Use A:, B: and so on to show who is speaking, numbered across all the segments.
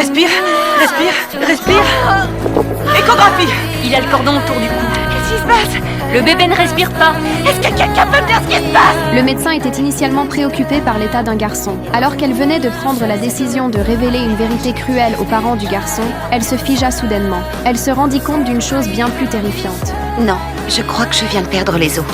A: Respire, respire, respire. Échographie.
B: Il a le cordon autour du cou.
A: Qu'est-ce qui se passe?
B: Le bébé ne respire pas.
A: Est-ce que quelqu'un peut me dire ce qui se passe?
C: Le médecin était initialement préoccupé par l'état d'un garçon. Alors qu'elle venait de prendre la décision de révéler une vérité cruelle aux parents du garçon, elle se figea soudainement. Elle se rendit compte d'une chose bien plus terrifiante.
D: Non, je crois que je viens de perdre les os.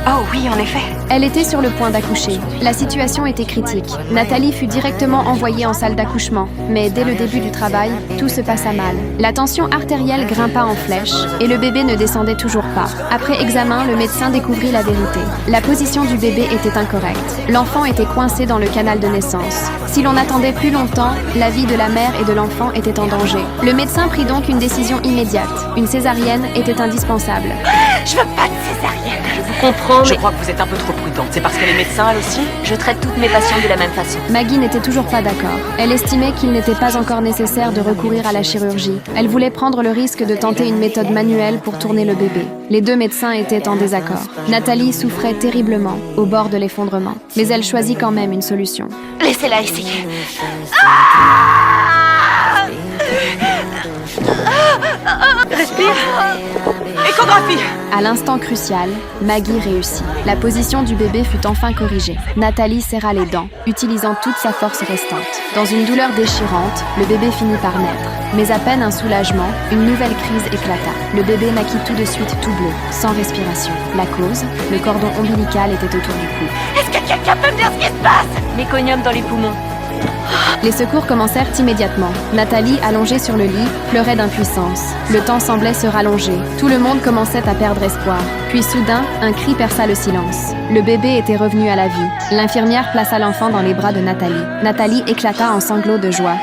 A: Oh oui, en effet.
C: Elle était sur le point d'accoucher. La situation était critique. Nathalie fut directement envoyée en salle d'accouchement, mais dès le début du travail, tout se passa mal. La tension artérielle grimpa en flèche et le bébé ne descendait toujours pas. Après examen, le médecin découvrit la vérité. La position du bébé était incorrecte. L'enfant était coincé dans le canal de naissance. Si l'on attendait plus longtemps, la vie de la mère et de l'enfant était en danger. Le médecin prit donc une décision immédiate. Une césarienne était indispensable.
A: Je veux pas de césarienne.
B: Je vous comprends,
A: Je
B: mais
A: crois que vous êtes un peu trop prudente. C'est parce qu'elle est médecin, elle aussi?
B: je traite toutes mes patients de la même façon.
C: Maggie n'était toujours pas d'accord. Elle estimait qu'il n'était pas encore nécessaire de recourir à la chirurgie. Elle voulait prendre le risque de tenter une méthode manuelle pour tourner le bébé. Les deux médecins étaient en désaccord. Nathalie souffrait terriblement, au bord de l'effondrement. Mais elle choisit quand même une solution.
A: Laissez-la essayer. Respire. Échographie.
C: À l'instant crucial, Maggie réussit. La position du bébé fut enfin corrigée. Nathalie serra les dents, utilisant toute sa force restante. Dans une douleur déchirante, le bébé finit par naître. Mais à peine un soulagement, une nouvelle crise éclata. Le bébé naquit tout de suite tout bleu, sans respiration. La cause, le cordon ombilical était autour du cou.
A: Est-ce que quelqu'un peut me dire ce qui se passe?
B: Méconium dans les poumons.
C: Les secours commencèrent immédiatement. Nathalie, allongée sur le lit, pleurait d'impuissance. Le temps semblait se rallonger. Tout le monde commençait à perdre espoir. Puis soudain, un cri perça le silence. Le bébé était revenu à la vie. L'infirmière plaça l'enfant dans les bras de Nathalie. Nathalie éclata en sanglots de joie.